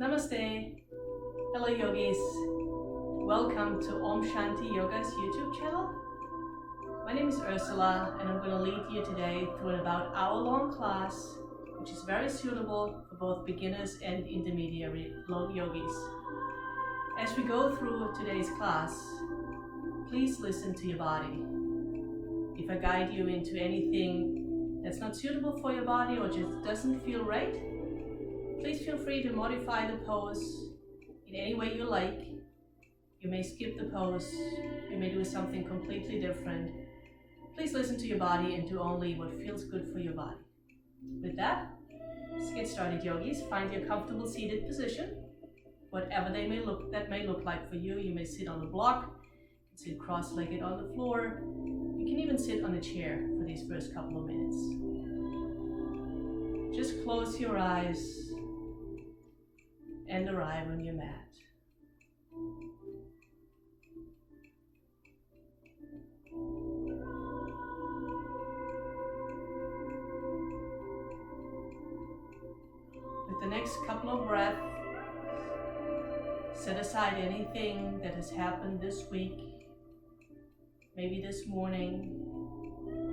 Namaste. Hello yogis. Welcome to Om Shanti Yoga's YouTube channel. My name is Ursula and I'm going to lead you today through an about hour-long class which is very suitable for both beginners and intermediary yogis. As we go through today's class, please listen to your body. If I guide you into anything that's not suitable for your body or just doesn't feel right, please feel free to modify the pose in any way you like. You may skip the pose, you may do something completely different. Please listen to your body and do only what feels good for your body. With that, let's get started, yogis. Find your comfortable seated position, whatever that may look like for you. You may sit on a block, you can sit cross-legged on the floor, you can even sit on a chair for these first couple of minutes. Just close your eyes and arrive on your mat. With the next couple of breaths, set aside anything that has happened this week, maybe this morning,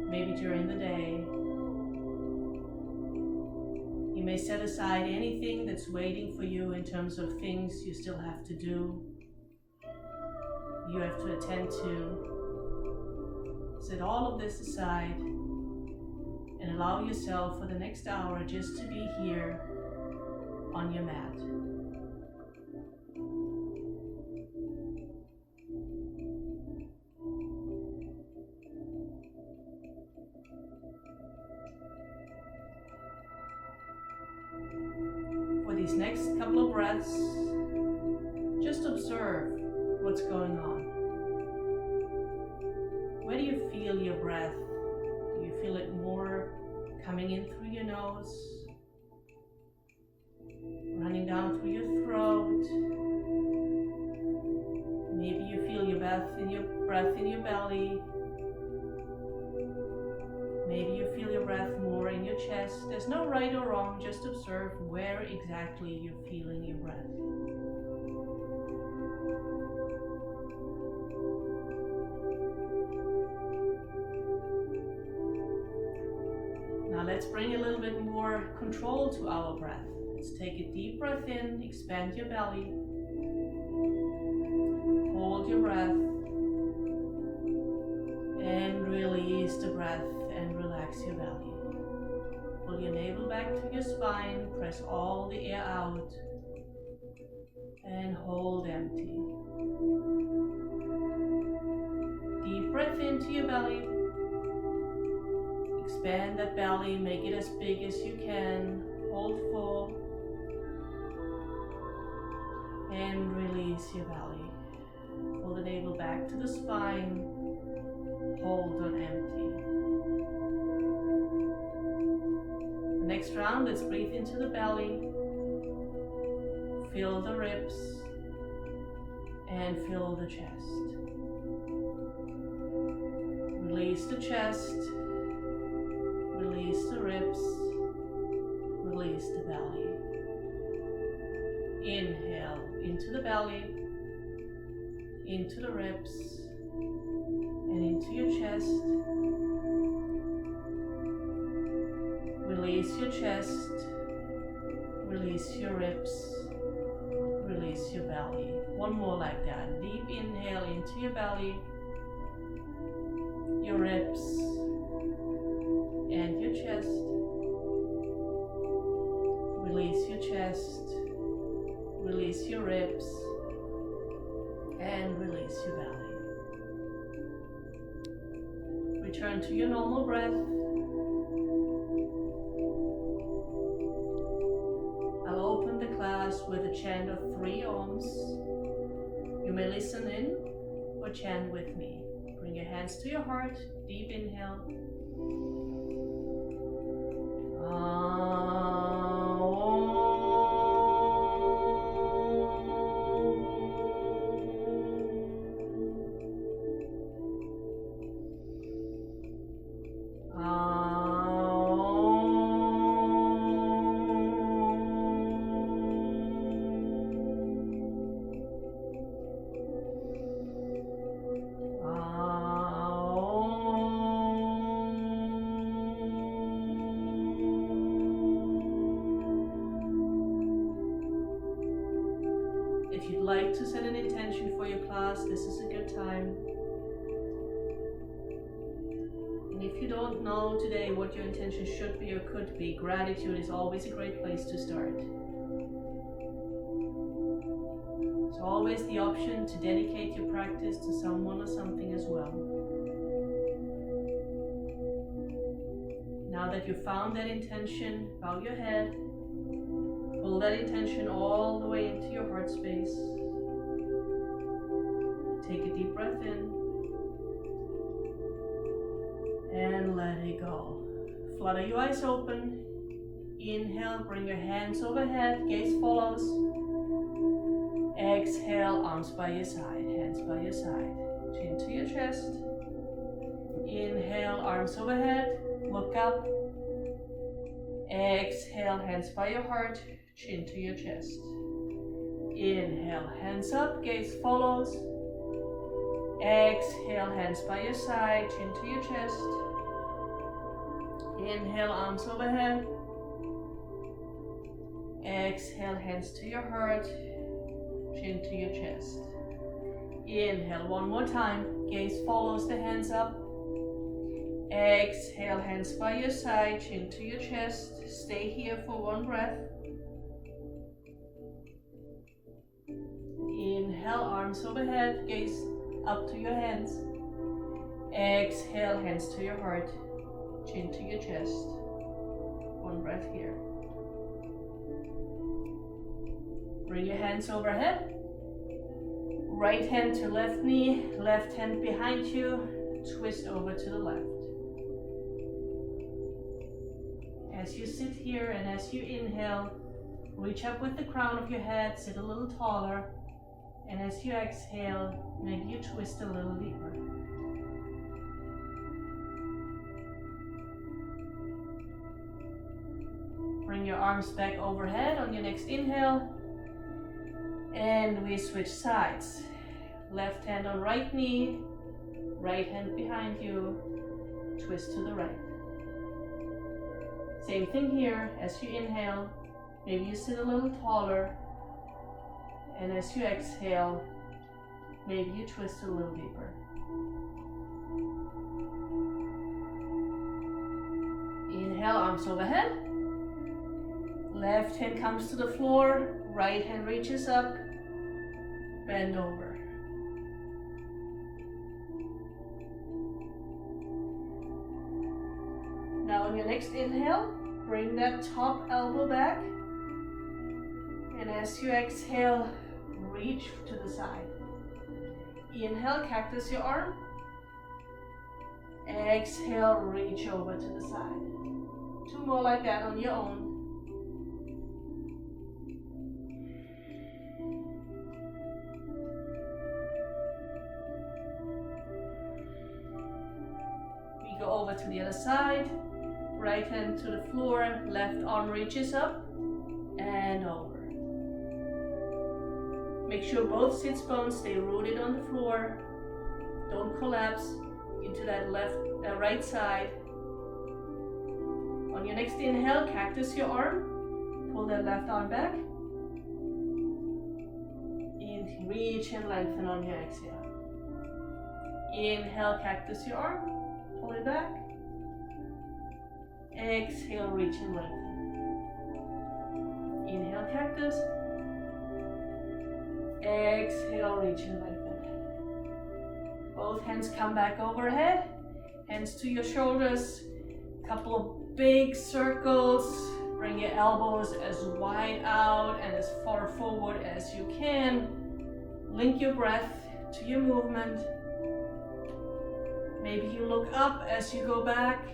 maybe during the day. You may set aside anything that's waiting for you in terms of things you still have to do, you have to attend to. Set all of this aside and allow yourself for the next hour just to be here on your mat. For these next couple of breaths, just observe what's going on. Where do you feel your breath? Do you feel it more coming in through your nose, running down through your throat? Maybe you feel your breath in your belly. Maybe you feel your breath more in your chest. There's no right or wrong, just observe where exactly you're feeling your breath. Now let's bring a little bit more control to our breath. Let's take a deep breath in, expand your belly, hold your breath, and release the breath and relax your belly. Pull your navel back to your spine, press all the air out, and hold empty. Deep breath into your belly. Expand that belly, make it as big as you can. Hold full. And release your belly. Pull the navel back to the spine. Hold on empty. The next round, let's breathe into the belly. Fill the ribs. And fill the chest. Release the chest. Release the ribs, release the belly. Inhale into the belly, into the ribs, and into your chest. Release your chest, release your ribs, release your belly. One more like that. Deep inhale into your belly, your ribs, and your chest. Release your chest, release your ribs, and release your belly. Return to your normal breath. I'll open the class with a chant of 3 ohms. You may listen in or chant with me. Bring your hands to your heart, deep inhale. like to set an intention for your class, this is a good time. And if you don't know today what your intention should be or could be, gratitude is always a great place to start. It's always the option to dedicate your practice to someone or something as well. Now that you've found that intention, bow your head. Pull that intention all the way into your heart space. Take a deep breath in. And let it go. Flutter your eyes open. Inhale, bring your hands overhead, gaze follows. Exhale, arms by your side, hands by your side. Chin to your chest. Inhale, arms overhead, look up. Exhale, hands by your heart, chin to your chest. Inhale, hands up, gaze follows. Exhale, hands by your side, chin to your chest. Inhale, arms overhead. Exhale, hands to your heart, chin to your chest. Inhale, one more time, gaze follows the hands up. Exhale, hands by your side, chin to your chest. Stay here for one breath. Inhale, arms overhead, gaze up to your hands. Exhale, hands to your heart, chin to your chest. One breath here. Bring your hands overhead. Right hand to left knee, left hand behind you. Twist over to the left. As you sit here and as you inhale, reach up with the crown of your head, sit a little taller. And as you exhale, maybe you twist a little deeper. Bring your arms back overhead on your next inhale. And we switch sides. Left hand on right knee, right hand behind you, twist to the right. Same thing here, as you inhale, maybe you sit a little taller. And as you exhale, maybe you twist a little deeper. Inhale, arms overhead. Left hand comes to the floor, right hand reaches up, bend over. Now on your next inhale, bring that top elbow back. And as you exhale, reach to the side. Inhale, cactus your arm. Exhale, reach over to the side. Two more like that on your own. We go over to the other side. Right hand to the floor, left arm reaches up and over. Make sure both sits bones stay rooted on the floor. Don't collapse into that right side. On your next inhale, cactus your arm. Pull that left arm back. And reach and lengthen on your exhale. Inhale, cactus your arm. Pull it back. Exhale, reach and lengthen. Inhale, cactus. Exhale, reach and lengthen. Both hands come back overhead. Hands to your shoulders. Couple of big circles. Bring your elbows as wide out and as far forward as you can. Link your breath to your movement. Maybe you look up as you go back.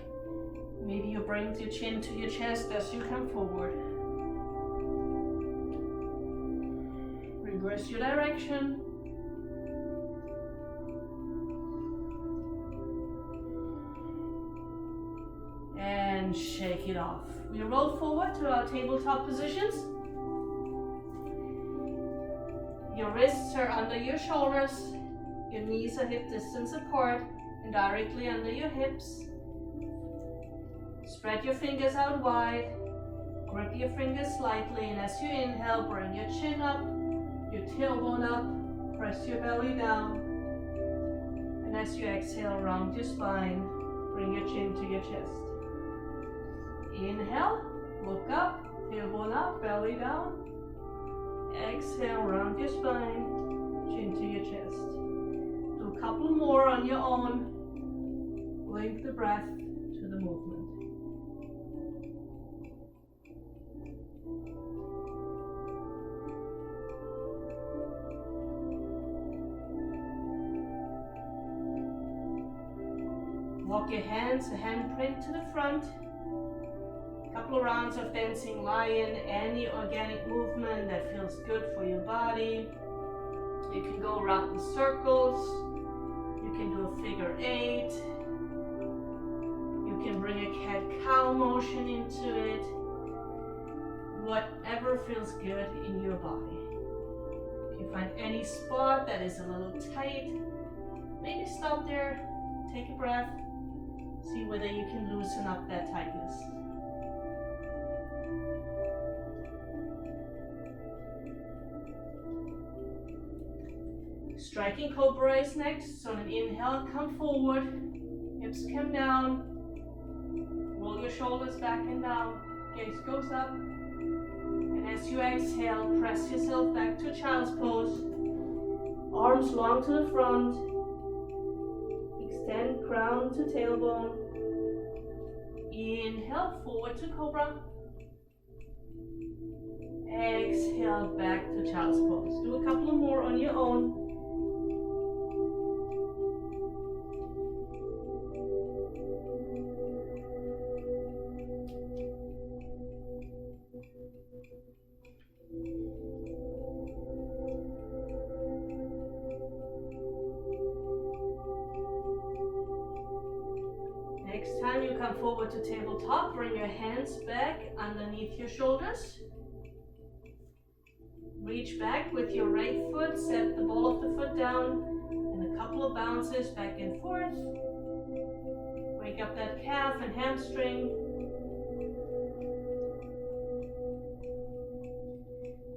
Maybe you bring your chin to your chest as you come forward. Reverse your direction. And shake it off. We roll forward to our tabletop positions. Your wrists are under your shoulders. Your knees are hip distance apart and directly under your hips. Spread your fingers out wide. Grip your fingers slightly, and as you inhale, bring your chin up. your tailbone up, press your belly down. And as you exhale, round your spine, bring your chin to your chest. Inhale, look up, tailbone up, belly down. Exhale, round your spine, chin to your chest. Do a couple more on your own. Link the breath to the movement. Walk your hands, a handprint to the front. Couple of rounds of dancing lion, any organic movement that feels good for your body. You can go around in circles. You can do a figure 8. You can bring a cat-cow motion into it. Whatever feels good in your body. If you find any spot that is a little tight, maybe stop there, take a breath, see whether you can loosen up that tightness. Striking Cobra is next, so on an inhale, come forward, hips come down, roll your shoulders back and down, gaze goes up, and as you exhale, press yourself back to Child's Pose, arms long to the front, extend crown to tailbone, inhale, forward to Cobra, exhale, back to Child's Pose. Do a couple of more on your own. Next time you come forward to tabletop, bring your hands back underneath your shoulders. Reach back with your right foot, set the ball of the foot down, and a couple of bounces back and forth. Wake up that calf and hamstring.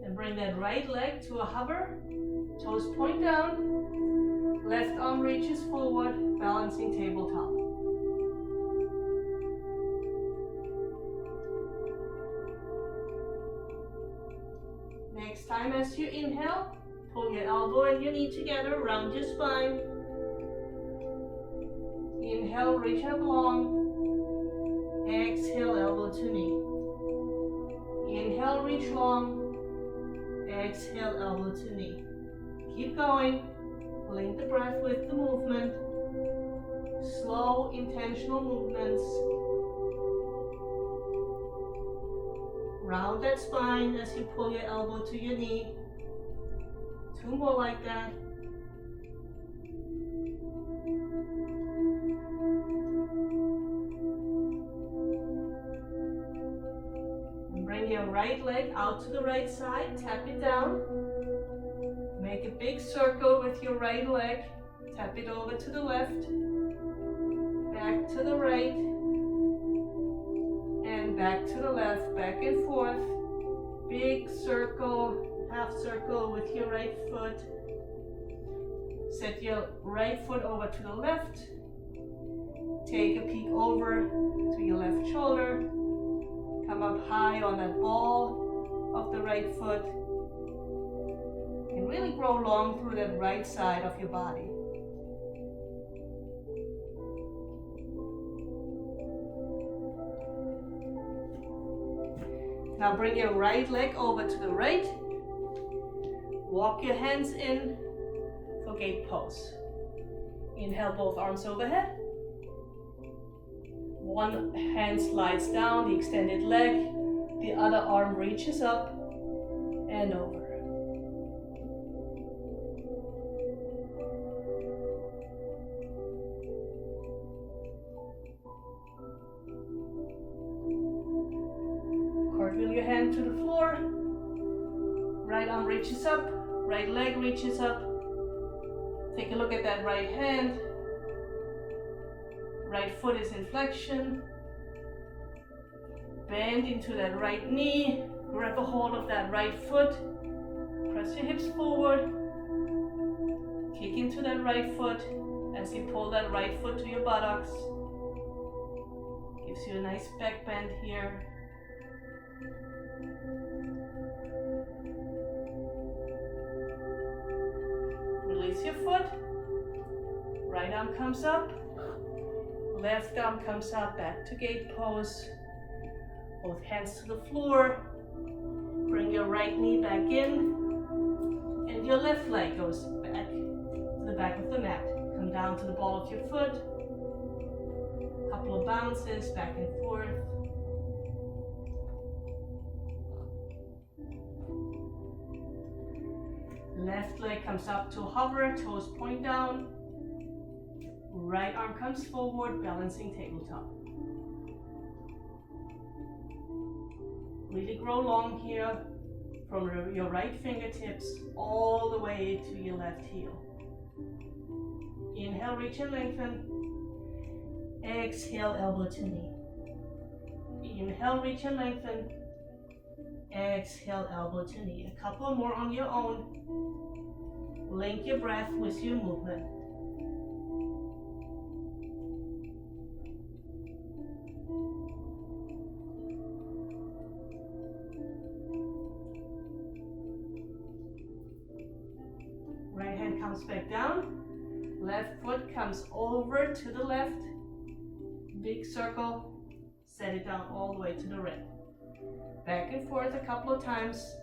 Then bring that right leg to a hover, toes point down, left arm reaches forward, balancing tabletop. Next time as you inhale, pull your elbow and your knee together, round your spine. Inhale, reach up long. Exhale, elbow to knee. Inhale, reach long. Exhale, elbow to knee. Keep going. Link the breath with the movement. Slow, intentional movements. Round that spine as you pull your elbow to your knee. 2 more like that. And bring your right leg out to the right side, tap it down. Make a big circle with your right leg, tap it over to the left, back to the right, and back to the left, back and forth. Big circle, half circle with your right foot. Set your right foot over to the left. Take a peek over to your left shoulder. Come up high on that ball of the right foot. And really grow long through that right side of your body. Now bring your right leg over to the right. Walk your hands in for gate pose. Inhale, both arms overhead. One hand slides down, the extended leg. The other arm reaches up and over. Cartwheel your hand to the floor. Right arm reaches up, right leg reaches up. Take a look at that right hand. Right foot is in flexion. Bend into that right knee. Grab a hold of that right foot. Press your hips forward. Kick into that right foot as you pull that right foot to your buttocks. Gives you a nice back bend here. Release your foot. Right arm comes up. Left arm comes up, back to gate pose. Both hands to the floor. Bring your right knee back in. And your left leg goes back to the back of the mat. Come down to the ball of your foot. Couple of bounces back and forth. Left leg comes up to hover, toes point down. Right arm comes forward, balancing tabletop. Really grow long here from your right fingertips all the way to your left heel. Inhale, reach and lengthen. Exhale, elbow to knee. Inhale, reach and lengthen. Exhale, elbow to knee. A couple more on your own. Link your breath with your movement. Right hand comes back down. Left foot comes over to the left. Big circle. Set it down all the way to the right. Back and forth a couple of times.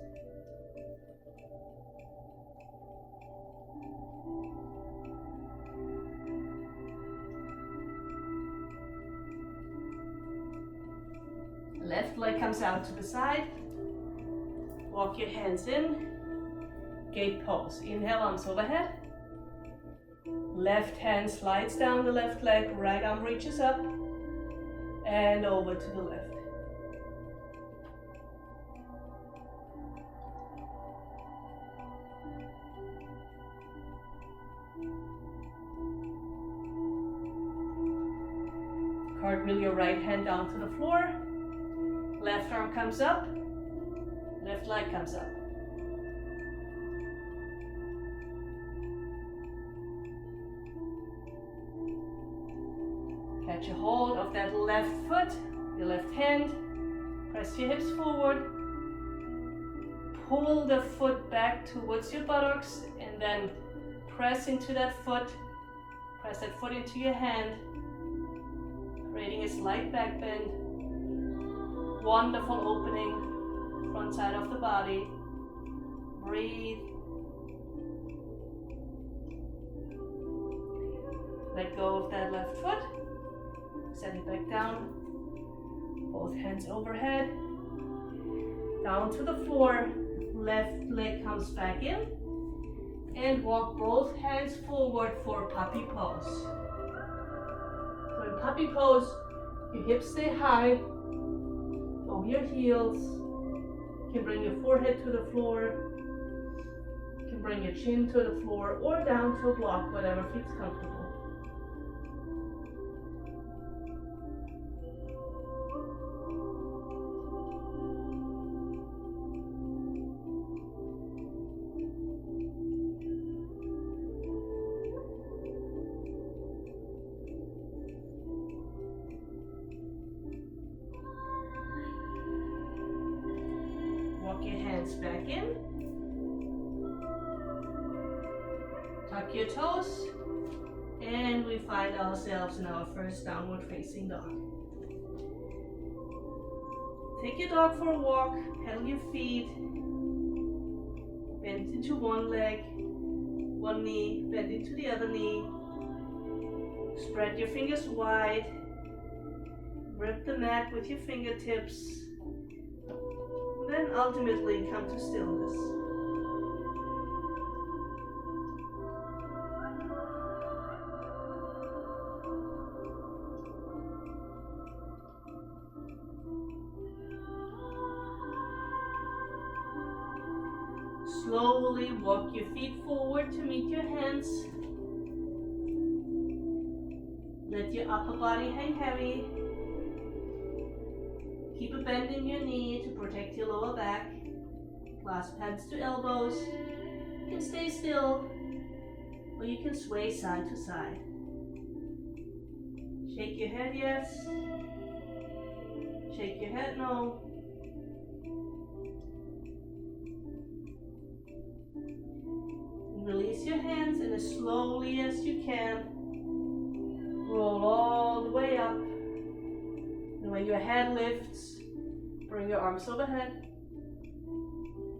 Left leg comes out to the side. Walk your hands in. Gate pose. Inhale, arms overhead. Left hand slides down the left leg. Right arm reaches up and over to the left. Cartwheel your right hand down to the floor. Left arm comes up. Left leg comes up. Catch a hold of that left foot, your left hand. Press your hips forward. Pull the foot back towards your buttocks and then press into that foot. Press that foot into your hand, creating a slight back bend. Wonderful opening, front side of the body. Breathe. Let go of that left foot. Set it back down. Both hands overhead. Down to the floor. Left leg comes back in. And walk both hands forward for puppy pose. So in puppy pose, your hips stay high. Over your heels. You can bring your forehead to the floor. You can bring your chin to the floor or down to a block, whatever feels comfortable. Back in. Tuck your toes, and we find ourselves in our first downward facing dog. Take your dog for a walk, pedal your feet, bend into one leg, one knee, bend into the other knee. Spread your fingers wide, grip the mat with your fingertips. Then ultimately come to stillness. Slowly walk your feet forward to meet your hands. Let your upper body hang heavy. Keep a bend in your knee to protect your lower back. Clasp hands to elbows. You can stay still, or you can sway side to side. Shake your head yes. Shake your head no. And release your hands, and as slowly as you can, roll all the way up. And when your head lifts, bring your arms overhead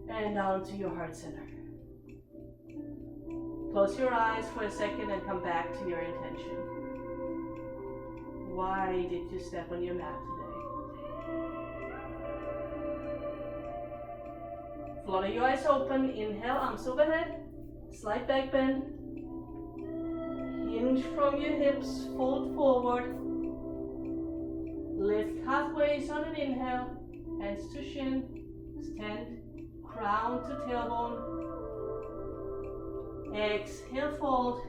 and down to your heart center. Close your eyes for a second and come back to your intention. Why did you step on your mat today? Flutter your eyes open. Inhale, arms overhead. Slight back bend. Hinge from your hips, fold forward. Lift halfway on an inhale. Hands to shin. Stand. Crown to tailbone. Exhale, fold.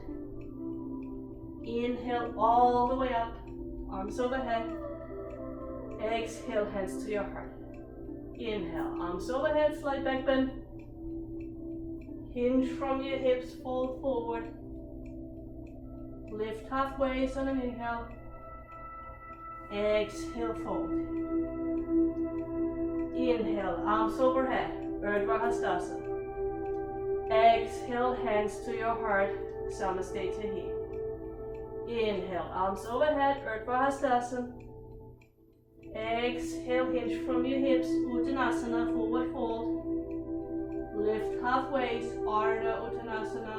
Inhale all the way up. Arms overhead. Exhale, hands to your heart. Inhale, arms overhead, slight back bend. Hinge from your hips, fold forward. Lift halfway on an inhale. Exhale, fold. Inhale, arms overhead, Urdhva Hastasana. Exhale, hands to your heart, Samasthiti Tahi. Inhale, arms overhead, Urdhva Hastasana. Exhale, hinge from your hips, Uttanasana, forward fold. Lift halfway, Ardha Uttanasana.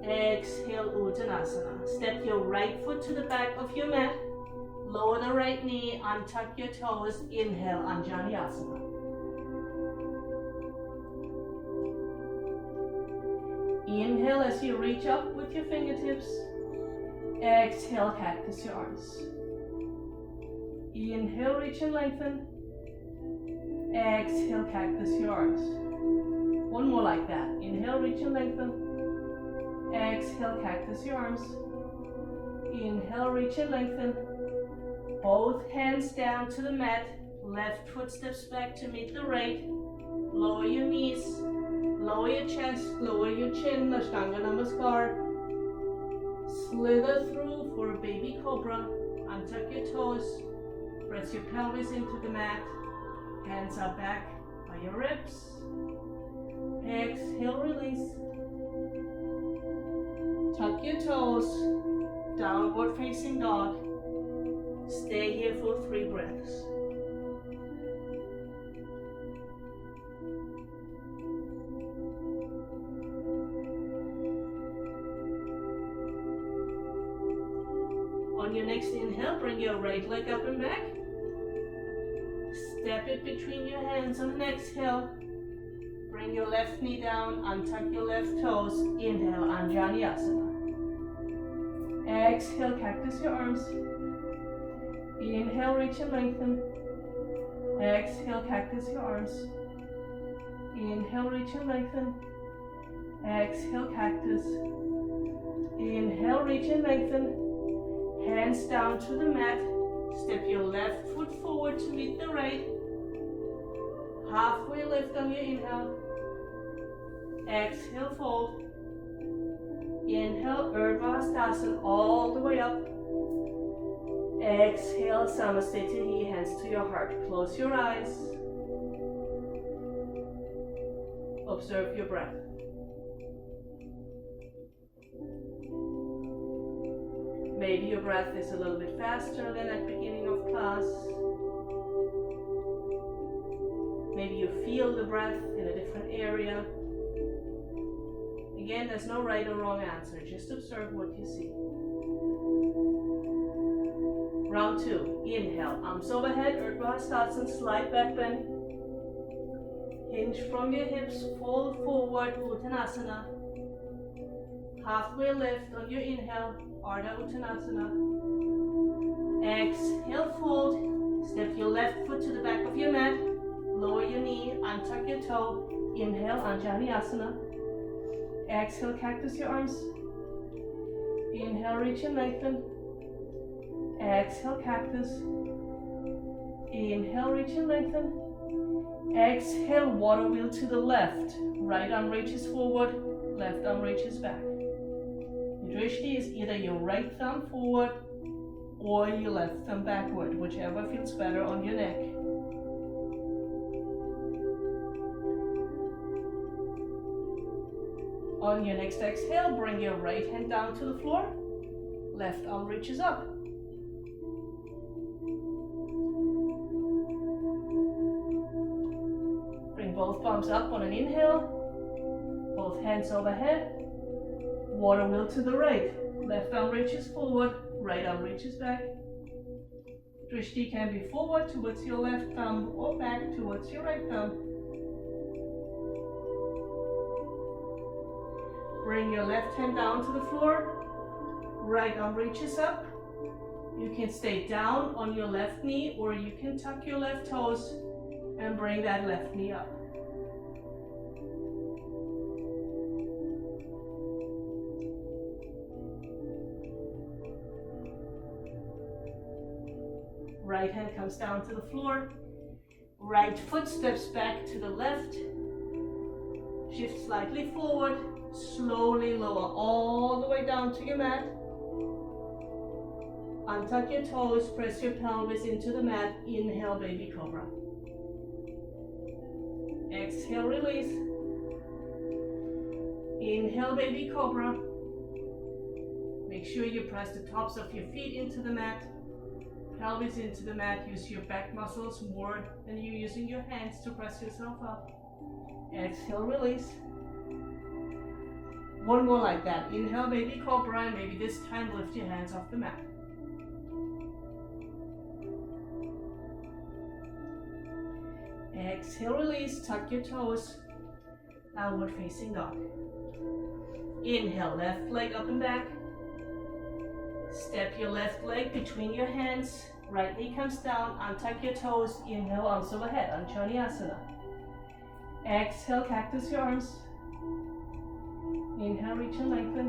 Exhale, Uttanasana. Step your right foot to the back of your mat. Lower the right knee, untuck your toes. Inhale, Anjaneyasana. Inhale as you reach up with your fingertips. Exhale, cactus your arms. Inhale, reach and lengthen. Exhale, cactus your arms. One more like that. Inhale, reach and lengthen. Exhale, cactus your arms. Inhale, reach and lengthen. Both hands down to the mat. Left foot steps back to meet the right. Lower your knees. Lower your chest. Lower your chin. Ashtanga Namaskar. Slither through for a baby cobra. Untuck your toes. Press your pelvis into the mat. Hands are back by your ribs. Exhale, release. Tuck your toes. Downward facing dog. Stay here for 3 breaths. On your next inhale, bring your right leg up and back. Step it between your hands on the exhale. Bring your left knee down, untuck your left toes. Inhale, Anjaneyasana. Exhale, cactus your arms. Inhale, reach and lengthen. Exhale, cactus your arms. Inhale, reach and lengthen. Exhale, cactus. Inhale, reach and lengthen. Hands down to the mat. Step your left foot forward to meet the right. Halfway lift on your inhale. Exhale, fold. Inhale, Urdhva Hastasana all the way up. Exhale, Samasthiti, hands to your heart. Close your eyes. Observe your breath. Maybe your breath is a little bit faster than at the beginning of class. Maybe you feel the breath in a different area. Again, there's no right or wrong answer. Just observe what you see. Round 2. Inhale, arms overhead, Urdhva Hastasana, slight back bend. Hinge from your hips, fold forward, Uttanasana. Halfway lift on your inhale, Ardha Uttanasana. Exhale, fold. Step your left foot to the back of your mat. Lower your knee, untuck your toe. Inhale, Anjaneyasana. Exhale, cactus your arms. Inhale, reach and lengthen. Exhale, cactus. Inhale, reach and lengthen. Exhale, water wheel to the left. Right arm reaches forward, left arm reaches back. Your drishti is either your right thumb forward or your left thumb backward, whichever feels better on your neck. On your next exhale, bring your right hand down to the floor, left arm reaches up. Bring both palms up on an inhale, both hands overhead, water wheel to the right, left arm reaches forward, right arm reaches back. Drishti can be forward towards your left thumb or back towards your right thumb. Bring your left hand down to the floor, right arm reaches up. You can stay down on your left knee or you can tuck your left toes and bring that left knee up. Right hand comes down to the floor, right foot steps back to the left, shift slightly forward, slowly lower all the way down to your mat. Untuck your toes, press your pelvis into the mat, inhale baby cobra. Exhale, release. Inhale baby cobra. Make sure you press the tops of your feet into the mat, pelvis into the mat. Use your back muscles more than you using your hands to press yourself up. Exhale, release. One more like that. Inhale baby cobra, and maybe this time lift your hands off the mat. Exhale, release, tuck your toes, downward facing dog. Inhale, left leg up and back. Step your left leg between your hands, right knee comes down, untuck your toes, inhale, arms overhead, Anjani-asana. Exhale, cactus your arms. Inhale, reach and lengthen.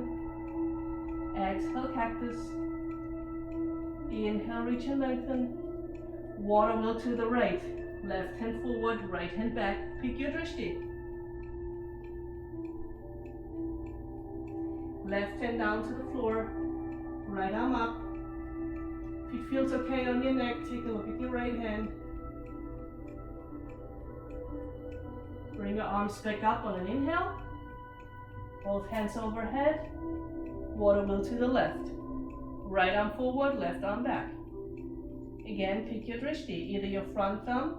Exhale, cactus. Inhale, reach and lengthen. Water wheel to the right. Left hand forward, right hand back. Pick your drishti. Left hand down to the floor. Right arm up. If it feels okay on your neck, take a look at your right hand. Bring your arms back up on an inhale. Both hands overhead. Water wheel to the left. Right arm forward, left arm back. Again, pick your drishti, either your front thumb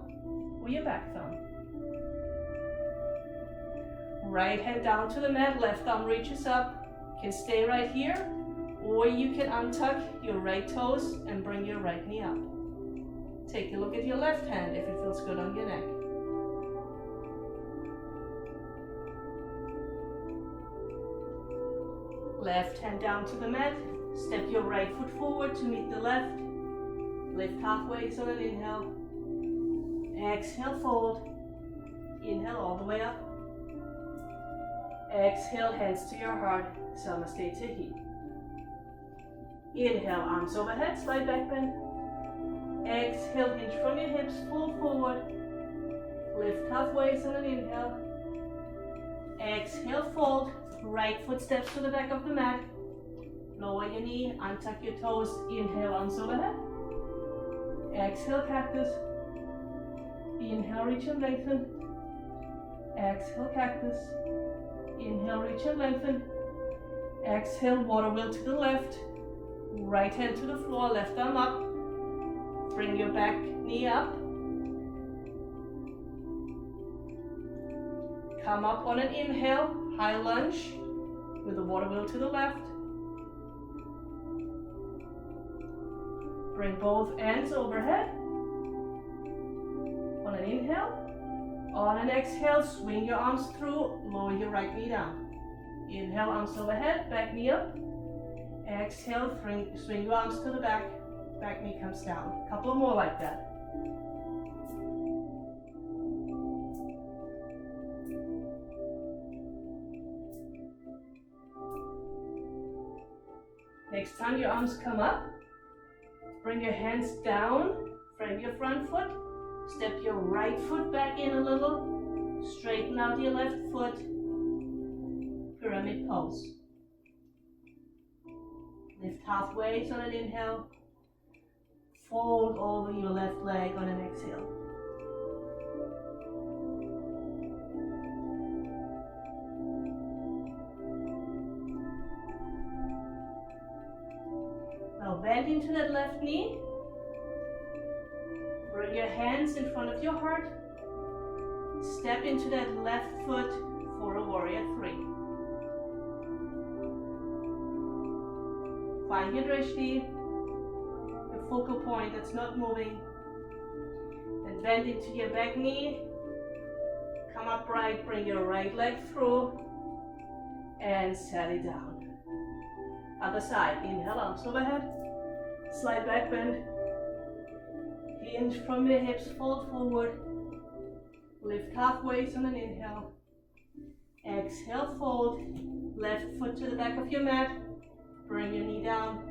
or your back thumb. Right hand down to the mat, left arm reaches up. You can stay right here, or you can untuck your right toes and bring your right knee up. Take a look at your left hand if it feels good on your neck. Left hand down to the mat, step your right foot forward to meet the left. Lift halfway on an inhale. Exhale, fold. Inhale all the way up. Exhale, hands to your heart. Namaste Tehi. Inhale, arms overhead, slight back bend. Exhale, hinge from your hips, fold forward. Lift halfway on an inhale. Exhale, fold. Right foot steps to the back of the mat. Lower your knee, untuck your toes. Inhale, arms overhead. Exhale, cactus. Inhale, reach and lengthen. Exhale, cactus. Inhale, reach and lengthen. Exhale, water wheel to the left. Right hand to the floor, left arm up. Bring your back knee up. Come up on an inhale, high lunge with the water wheel to the left. Bring both ends overhead. On an inhale. On an exhale, swing your arms through, lower your right knee down. Inhale, arms overhead, back knee up. Exhale, swing your arms to the back, back knee comes down. A couple more like that. Next time your arms come up, bring your hands down, frame your front foot, Step your right foot back in a little. Straighten out your left foot. Pyramid pose. Lift halfway on an inhale. Fold over your left leg on an exhale. Now bend into that left knee. Bring your hands in front of your heart. Step into that left foot for a warrior 3. Find your drishti, your focal point that's not moving. Then bend into your back knee. Come upright, bring your right leg through and set it down. Other side, inhale, arms overhead. Slight back bend. Hinge from your hips, fold forward. Lift halfway on an inhale. Exhale, fold. Left foot to the back of your mat. Bring your knee down.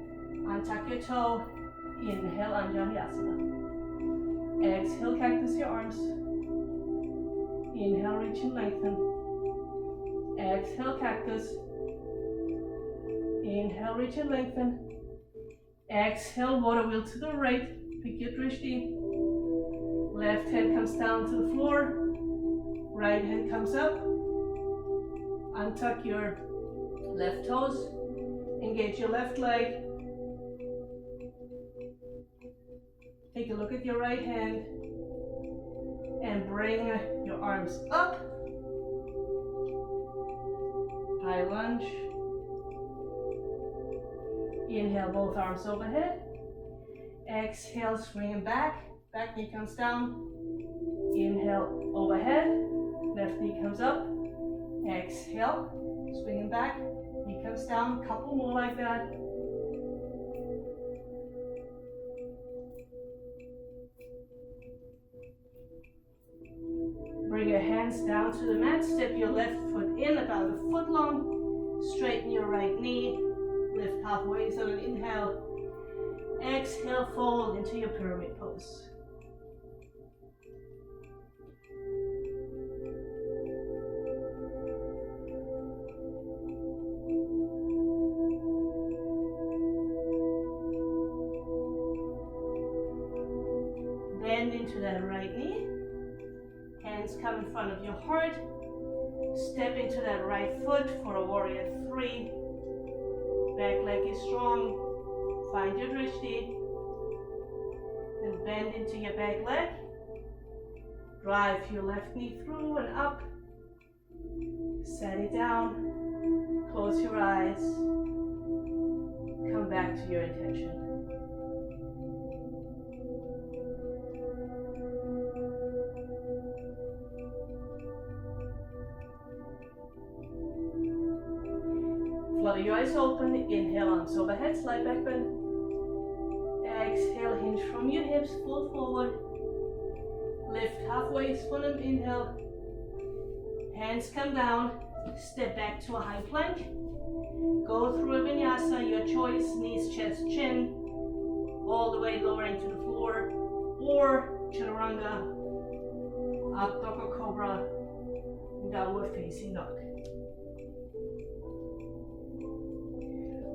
Untuck your toe. Inhale, Anjaneyasana. Exhale, cactus your arms. Inhale, reach and lengthen. Exhale, cactus. Inhale, reach and lengthen. Exhale, water wheel to the right. Pick your drishti. Left hand comes down to the floor. Right hand comes up. Untuck your left toes. Engage your left leg. Take a look at your right hand. And bring your arms up. High lunge. Inhale, both arms overhead. Exhale, swing them back. Back knee comes down. Inhale, overhead. Left knee comes up. Exhale, swing them back. Knee comes down. Couple more like that. Bring your hands down to the mat. Step your left foot in about a foot long. Straighten your right knee. Lift halfway on an inhale. Exhale, fold into your pyramid pose. Bend into that right knee. Hands come in front of your heart. Step into that right foot for a warrior 3. Back leg is strong. Find your drishti. Then bend into your back leg. Drive your left knee through and up. Set it down. Close your eyes. Come back to your intention. Flutter your eyes open. Inhale, arms overhead, slight back bend. Exhale, hinge from your hips, fold forward. Lift halfway for an inhale. Hands come down. Step back to a high plank. Go through a vinyasa, your choice, knees, chest, chin. All the way lowering to the floor. Or chaturanga, up dog or cobra, downward facing dog.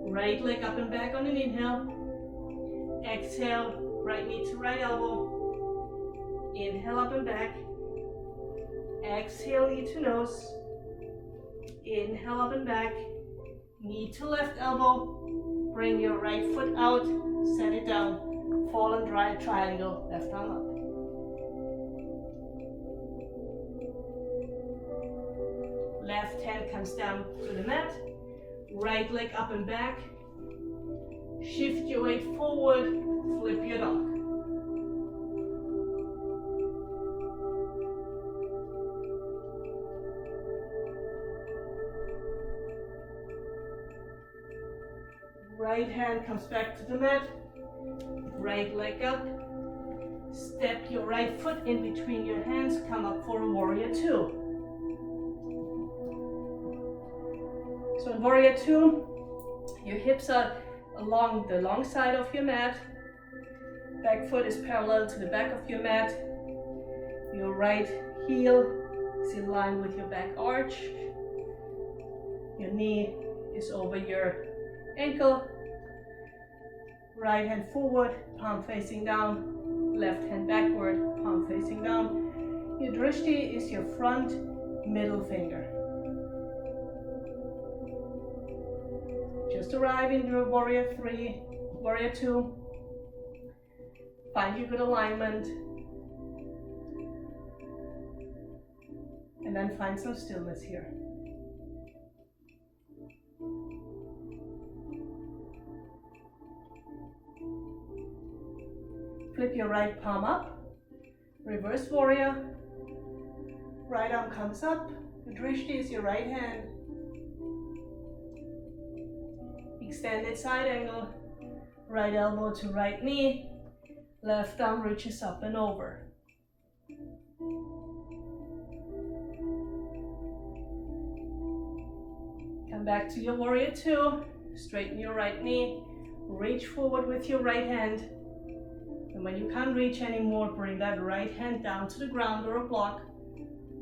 Right leg up and back on an inhale. Exhale, right knee to right elbow. Inhale, up and back. Exhale, knee to nose. Inhale, up and back. Knee to left elbow. Bring your right foot out. Set it down. Fall and dry triangle. Left arm up. Left hand comes down to the mat. Right leg up and back. Shift your weight forward. Flip your dog. Right hand comes back to the mat. Right leg up. Step your right foot in between your hands. Come up for a warrior 2. So in warrior 2, your hips are along the long side of your mat. Back foot is parallel to the back of your mat. Your right heel is in line with your back arch. Your knee is over your ankle. Right hand forward, palm facing down. Left hand backward, palm facing down. Your drishti is your front middle finger. Just arrive into warrior 3, warrior 2. Find your good alignment. And then find some stillness here. Flip your right palm up, reverse warrior, right arm comes up, the drishti is your right hand, extended side angle, right elbow to right knee, left arm reaches up and over. Come back to your warrior 2, straighten your right knee, reach forward with your right hand. And when you can't reach anymore, bring that right hand down to the ground or a block.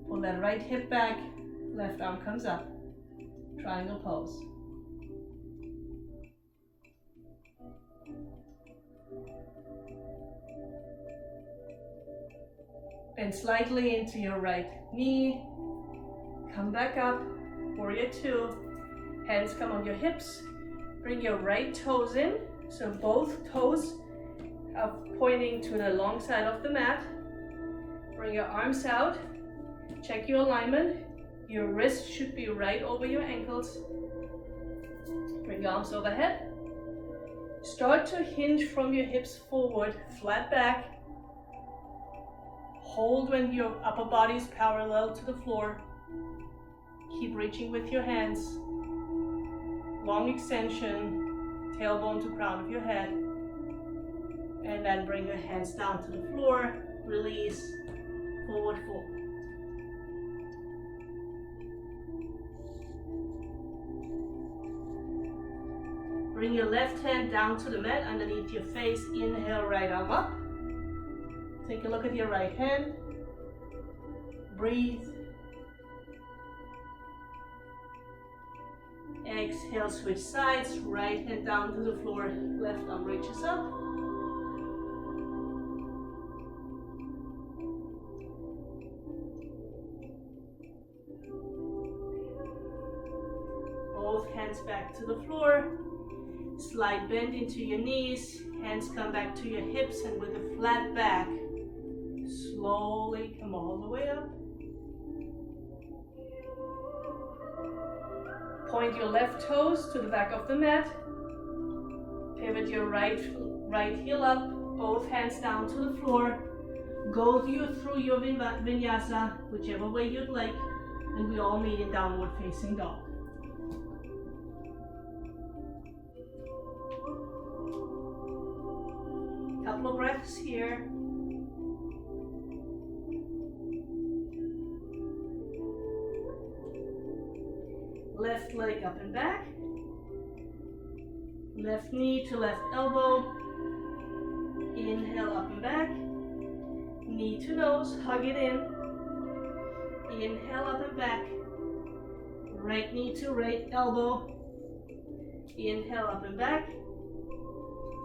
Pull that right hip back, left arm comes up. Triangle pose. Bend slightly into your right knee. Come back up, warrior 2. Hands come on your hips. Bring your right toes in, so both toes are pointing to the long side of the mat. Bring your arms out. Check your alignment. Your wrist should be right over your ankles. Bring your arms overhead. Start to hinge from your hips forward, flat back. Hold when your upper body is parallel to the floor. Keep reaching with your hands. Long extension, tailbone to crown of your head. And then bring your hands down to the floor, release, forward fold. Bring your left hand down to the mat underneath your face, inhale, right arm up. Take a look at your right hand, breathe. Exhale, switch sides, right hand down to the floor, left arm reaches up. Both hands back to the floor. Slight bend into your knees. Hands come back to your hips, and with a flat back, slowly come all the way up. Point your left toes to the back of the mat. Pivot your right heel up. Both hands down to the floor. Go through your vinyasa, whichever way you'd like, and we all meet in downward facing dog. Couple of breaths here. Left leg up and back. Left knee to left elbow. Inhale up and back. Knee to nose, hug it in. Inhale up and back. Right knee to right elbow. Inhale up and back.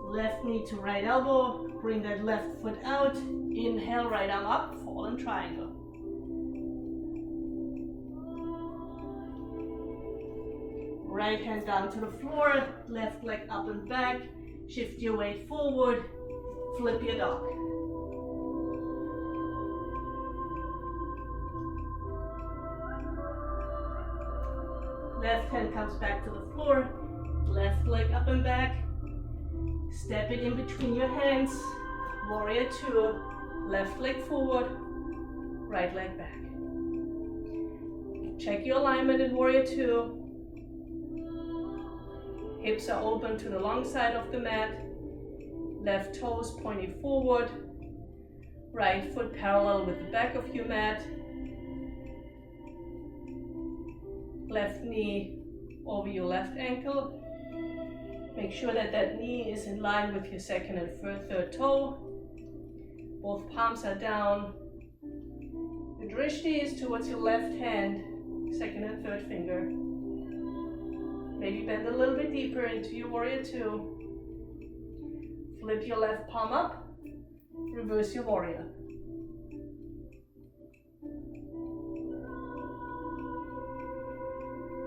Left knee to right elbow. Bring that left foot out. Inhale, right arm up, fallen triangle. Right hand down to the floor, left leg up and back. Shift your weight forward, flip your dog. Left hand comes back to the floor, left leg up and back. Step it in between your hands, warrior 2, left leg forward, right leg back. Check your alignment in warrior 2. Hips are open to the long side of the mat, left toes pointing forward, right foot parallel with the back of your mat, left knee over your left ankle. Make sure that that knee is in line with your second and third toe. Both palms are down. Drishti is towards your left hand, second and third finger. Maybe bend a little bit deeper into your warrior two. Flip your left palm up, reverse your warrior.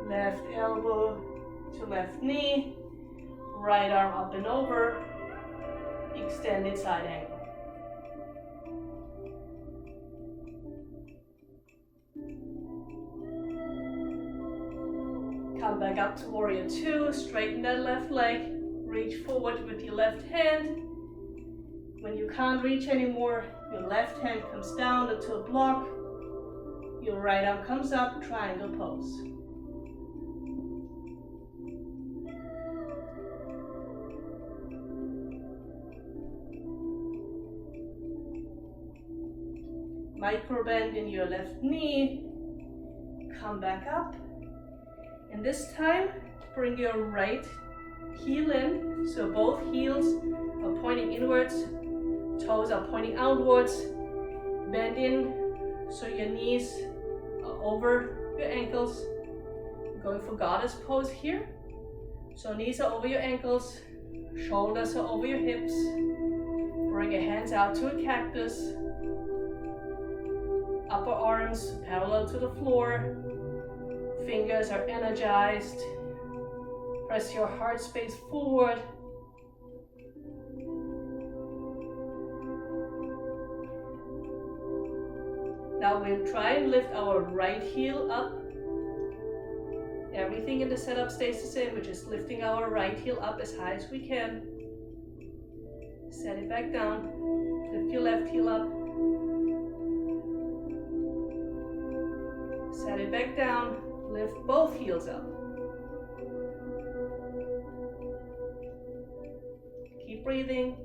Left elbow to left knee, right arm up and over, extended side angle. Come back up to warrior two, straighten that left leg, reach forward with your left hand. When you can't reach anymore, your left hand comes down into a block, your right arm comes up, triangle pose. Micro bend in your left knee, come back up, and this time bring your right heel in, so both heels are pointing inwards, toes are pointing outwards, bend in so your knees are over your ankles. Going for goddess pose here, so knees are over your ankles, shoulders are over your hips, bring your hands out to a cactus. Upper arms parallel to the floor, fingers are energized. Press your heart space forward. Now we'll try and lift our right heel up. Everything in the setup stays the same, we're just lifting our right heel up as high as we can. Set it back down, lift your left heel up. Set it back down, lift both heels up. Keep breathing,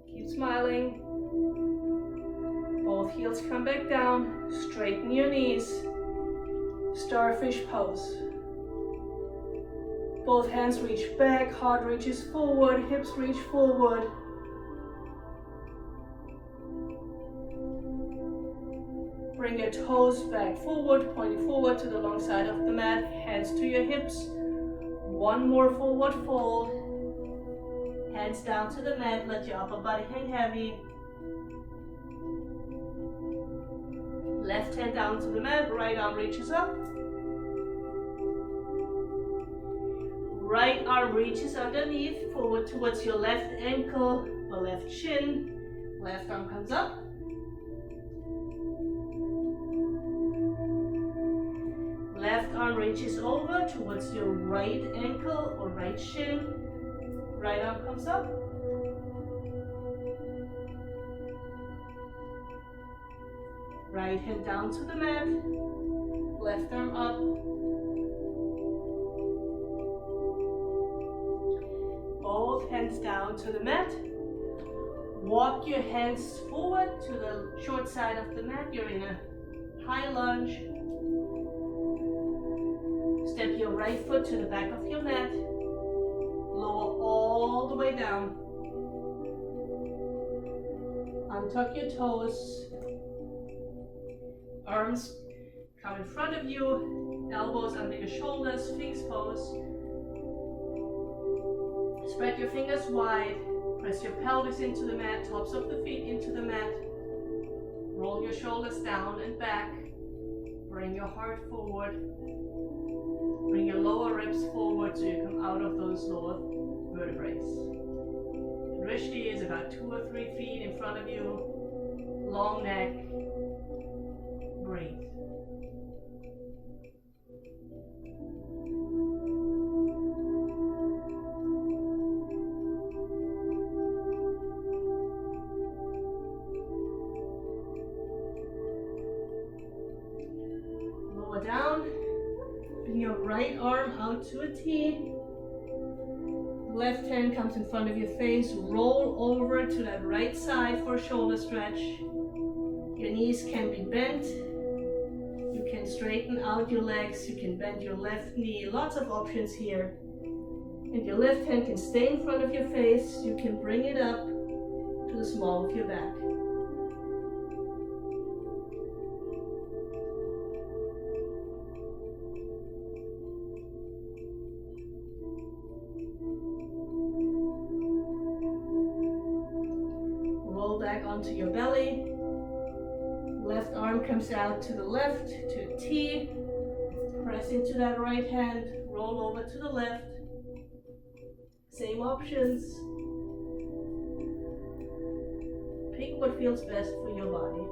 keep smiling. Both heels come back down, straighten your knees. Starfish pose. Both hands reach back, heart reaches forward, hips reach forward. Bring your toes back forward, pointing forward to the long side of the mat, hands to your hips. One more forward fold. Hands down to the mat, let your upper body hang heavy. Left hand down to the mat, right arm reaches up. Right arm reaches underneath, forward towards your left ankle or left shin. Left arm comes up. Left arm reaches over towards your right ankle or right shin. Right arm comes up. Right hand down to the mat. Left arm up. Both hands down to the mat. Walk your hands forward to the short side of the mat. You're in a high lunge. Step your right foot to the back of your mat. Lower all the way down. Untuck your toes. Arms come in front of you. Elbows under your shoulders. Sphinx pose. Spread your fingers wide. Press your pelvis into the mat. Tops of the feet into the mat. Roll your shoulders down and back. Bring your heart forward. Bring your lower ribs forward so you come out of those lower vertebrae. The drishti is about 2 or 3 feet in front of you. Long neck. Breathe. Lower down. Bring your right arm out to a T. Left hand comes in front of your face. Roll over to that right side for a shoulder stretch. Your knees can be bent. You can straighten out your legs. You can bend your left knee. Lots of options here. And your left hand can stay in front of your face. You can bring it up to the small of your back. onto your belly. Left arm comes out to the left to a T. Press into that right hand, roll over to the left. Same options. Pick what feels best for your body.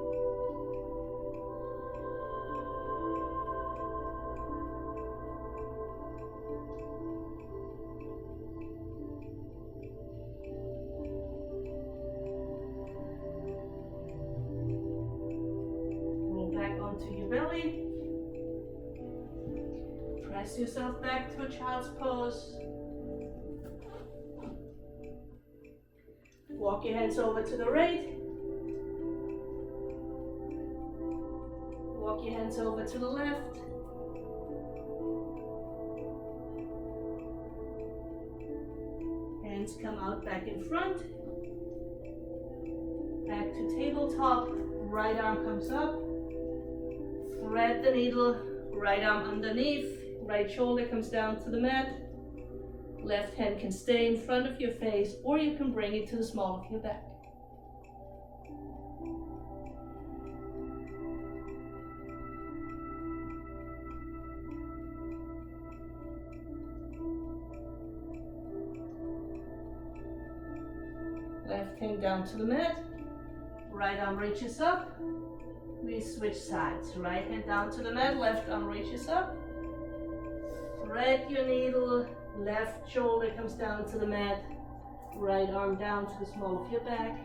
Roll back onto your belly. Press yourself back to a child's pose. Walk your hands over to the right. Walk your hands over to the left. Hands come out back in front. Back to tabletop. Right arm comes up. Thread the needle. Right arm underneath. Right shoulder comes down to the mat. Left hand can stay in front of your face, or you can bring it to the small of your back. Left hand down to the mat. Right arm reaches up. We switch sides. Right hand down to the mat. Left arm reaches up. Thread your needle. Left shoulder comes down to the mat. Right arm down to the small of your back.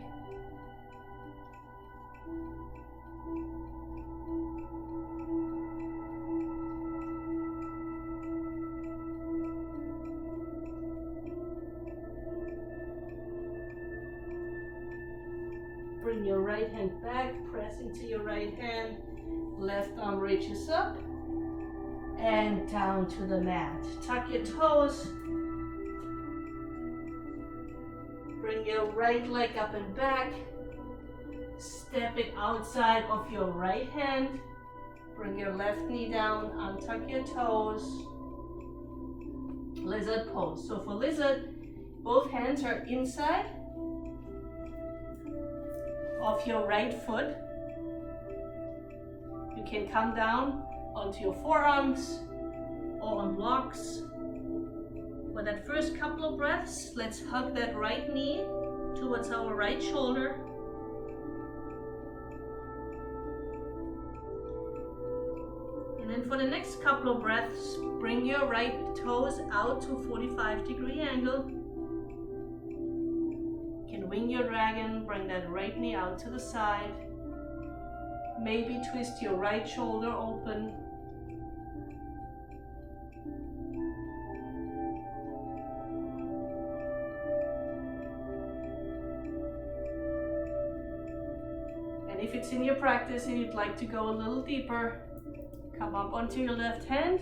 Bring your right hand back, press into your right hand. Left arm reaches up. And down to the mat. Tuck your toes. Bring your right leg up and back. Step it outside of your right hand. Bring your left knee down. Untuck your toes. Lizard pose. So for lizard, both hands are inside of your right foot. You can come down onto your forearms or on blocks. For that first couple of breaths, let's hug that right knee towards our right shoulder. And then for the next couple of breaths, bring your right toes out to a 45-degree angle. You can wing your dragon, bring that right knee out to the side. Maybe twist your right shoulder open. And if it's in your practice and you'd like to go a little deeper, come up onto your left hand,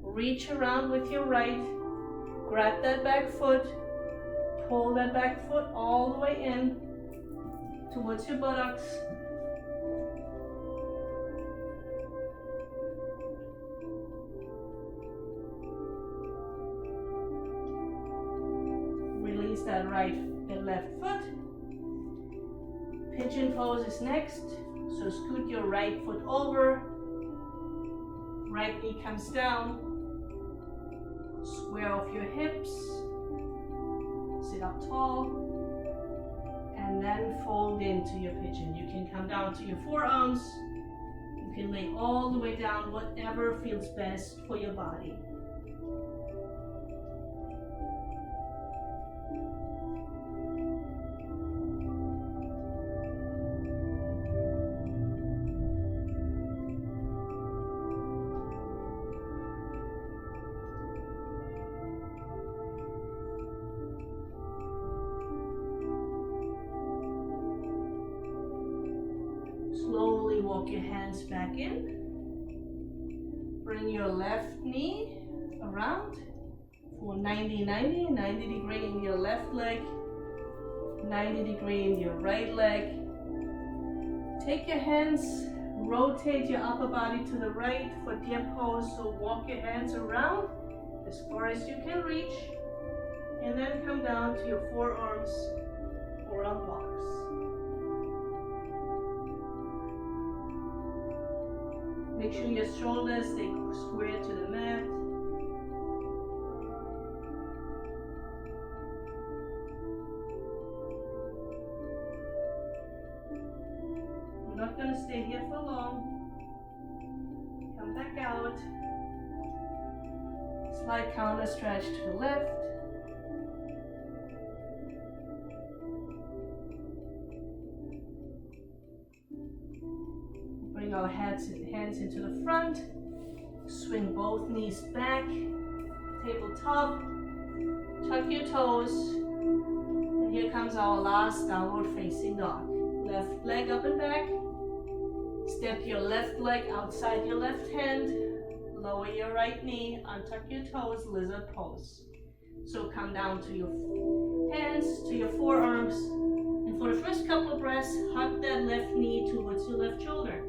reach around with your right, grab that back foot, pull that back foot all the way in towards your buttocks. Release that right and left foot. Pigeon pose is next. So scoot your right foot over. Right knee comes down. Square off your hips. Sit up tall. And then fold into your pigeon. You can come down to your forearms. You can lay all the way down, whatever feels best for your body. Slowly walk your hands back in. Bring your left knee around for 90-90, 90 degree in your left leg, 90 degree in your right leg. Take your hands, rotate your upper body to the right for deer pose. So walk your hands around as far as you can reach, and then come down to your forearms or on blocks. Make sure your shoulders stay square to the mat. We're not going to stay here for long. Come back out. Slight counter stretch to the left. Bring our hands into the front. Swing both knees back. Tabletop. Tuck your toes. And here comes our last downward facing dog. Left leg up and back. Step your left leg outside your left hand. Lower your right knee. Untuck your toes. Lizard pose. So come down to your hands, to your forearms. And for the first couple of breaths, hug that left knee towards your left shoulder.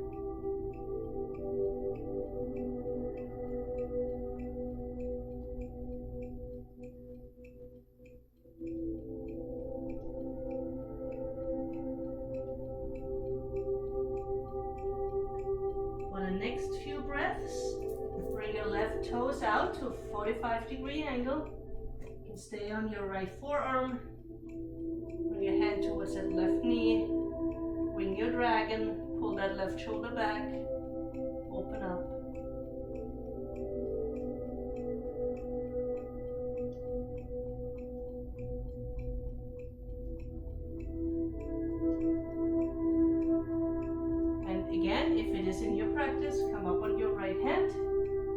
For the next few breaths, bring your left toes out to a 45-degree angle. You can stay on your right forearm. Bring your hand towards that left knee. Wing your dragon. Pull that left shoulder back. Open up. And again, if it is in your practice, come up on your right hand.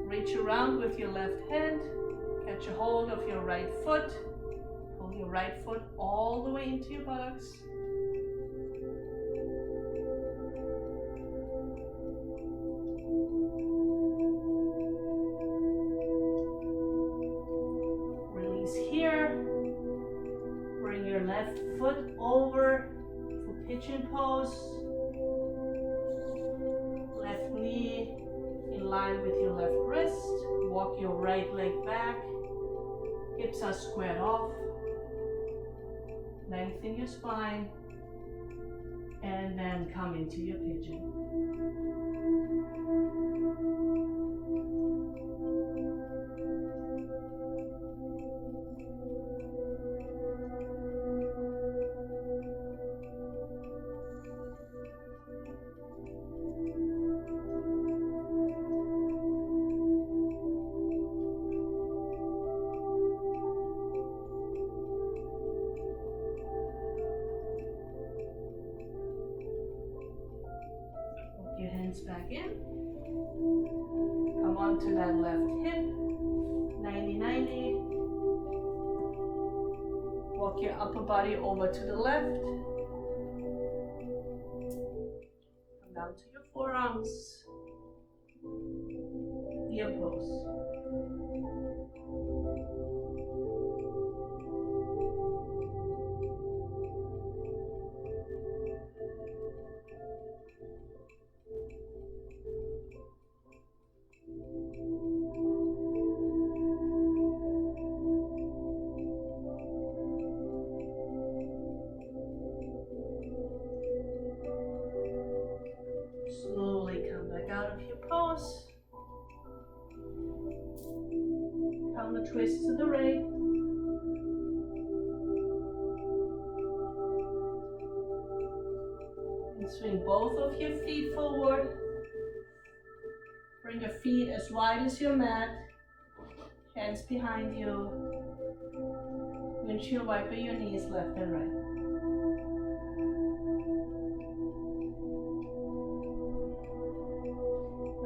Reach around with your left hand. Catch a hold of your right foot. Pull your right foot all the way into your buttocks. Release here. Bring your left foot over for Pigeon Pose. Left knee in line with your left wrist. Walk your right leg back. Hips are squared off. Lengthen your spine. And then come into your pigeon. Back in. Come on to that left hip. 90-90. Walk your upper body over to the left. Come down to your forearms. Deer pose. Slowly come back out of your pose. Counter twist to the right. And swing both of your feet forward. Bring your feet as wide as your mat. Hands behind you. Windshield wiper your knees left and right.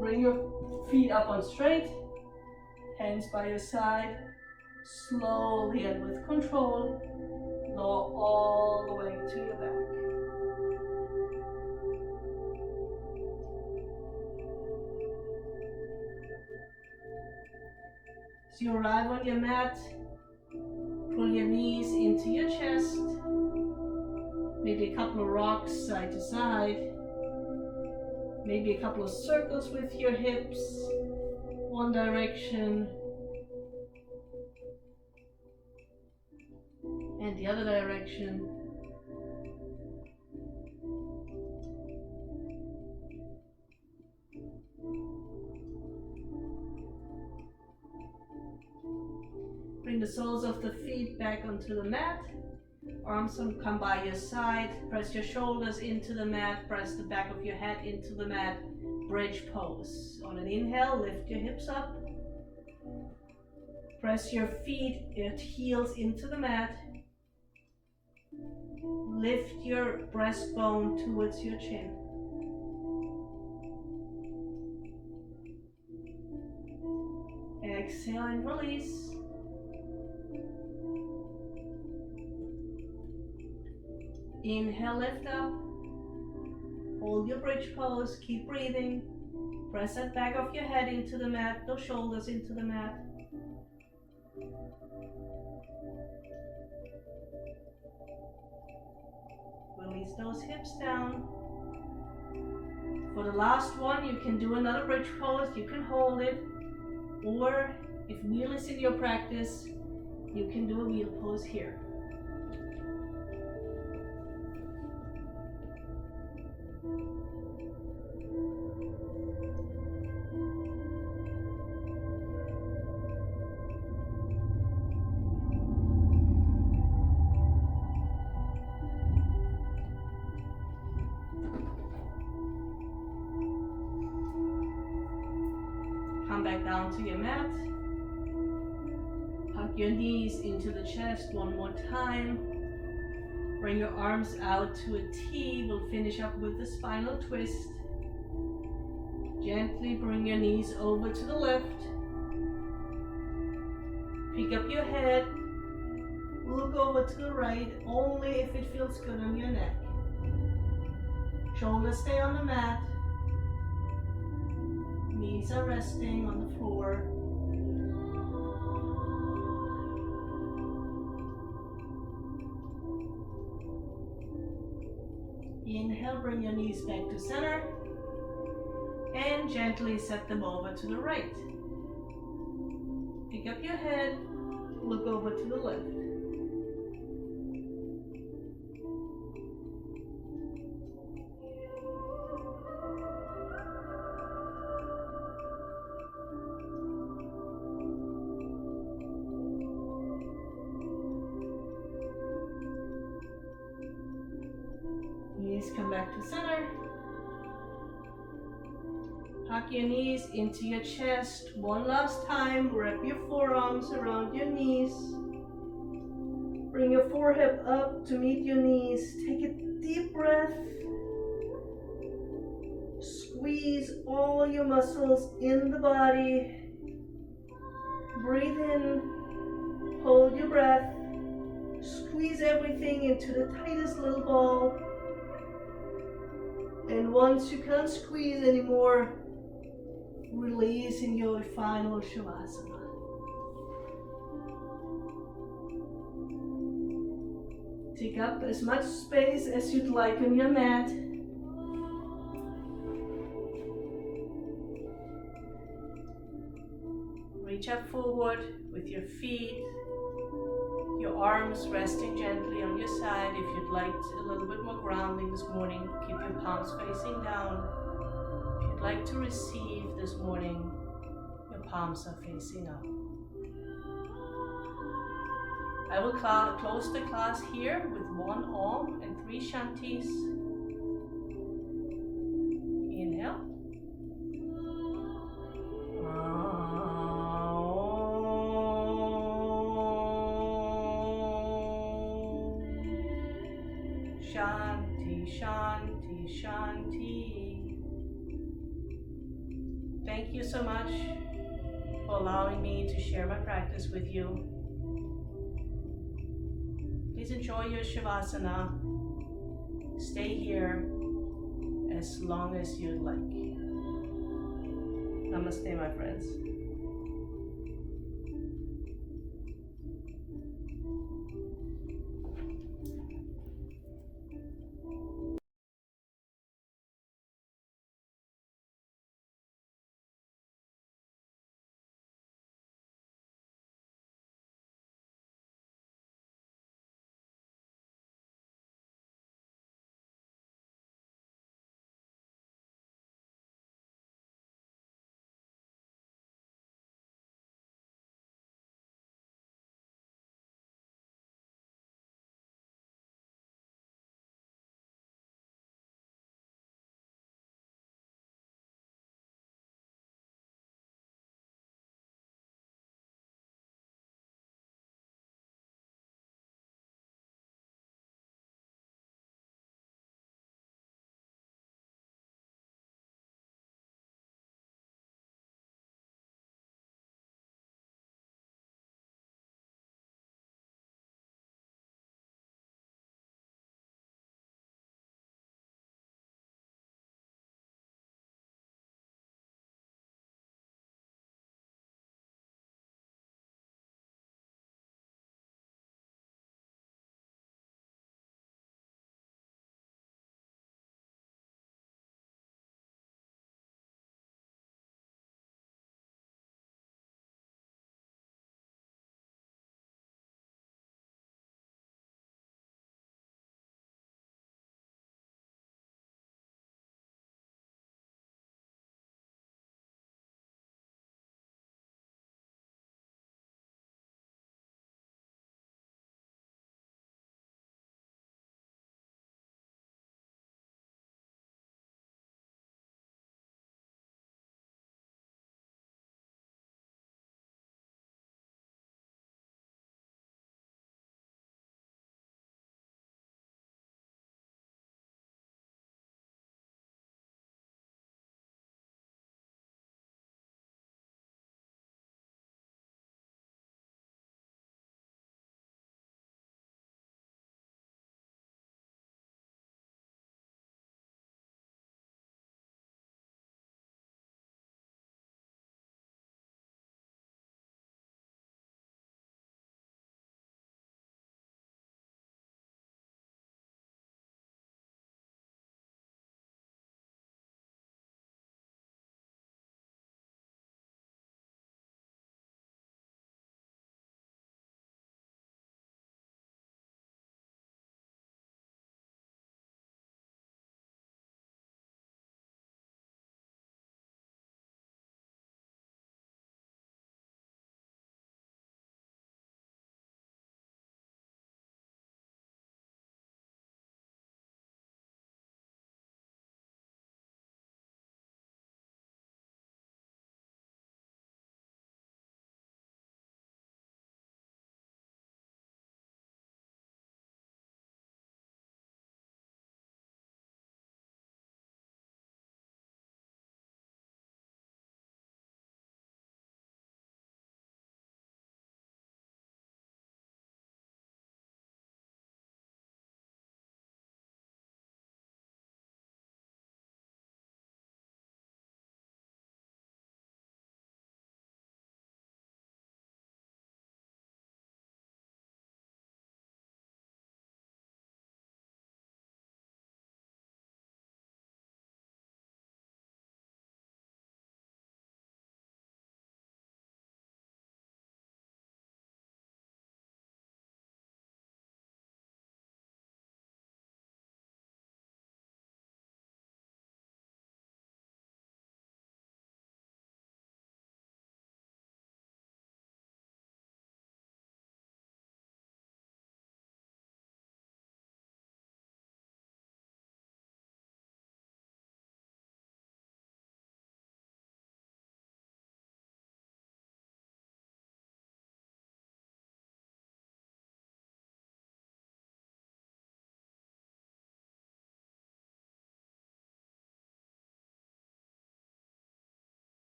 Bring your feet up on straight, hands by your side, slowly and with control, lower all the way to your back. As you arrive on your mat, pull your knees into your chest, maybe a couple of rocks side to side. Maybe a couple of circles with your hips, one direction and the other direction. Bring the soles of the feet back onto the mat. Arms come by your side. Press your shoulders into the mat. Press the back of your head into the mat. Bridge pose. On an inhale, lift your hips up. Press your feet, your heels into the mat. Lift your breastbone towards your chin. Exhale and release. Inhale, lift up. Hold your bridge pose, keep breathing. Press that back of your head into the mat, those shoulders into the mat. Release those hips down. For the last one, you can do another bridge pose, you can hold it. Or if wheel is in your practice, you can do a wheel pose here. Come back down to your mat. Hug your knees into the chest one more time. Bring your arms out to a T. We'll finish up with the spinal twist. Gently bring your knees over to the left. Pick up your head. Look over to the right, only if it feels good on your neck. Shoulders stay on the mat. Knees are resting on the floor. Inhale, bring your knees back to center. And gently set them over to the right. Pick up your head, look over to the left. Knees come back to center. Tuck your knees into your chest. One last time, wrap your forearms around your knees. Bring your forehead up to meet your knees. Take a deep breath. Squeeze all your muscles in the body. Breathe in. Hold your breath. Squeeze everything into the tightest little ball. And once you can't squeeze anymore, release in your final Shavasana. Take up as much space as you'd like on your mat. Reach up forward with your feet, your arms resting gently on your side. If you'd like a little bit more grounding this morning, keep your palms facing down. If you'd like to receive this morning, your palms are facing up. I will close the class here with 1 Om and 3 Shantis. Inhale. Shanti, Shanti, Shanti. Thank you so much for allowing me to share my practice with you. Please enjoy your Shavasana. Stay here as long as you'd like. Namaste, my friends.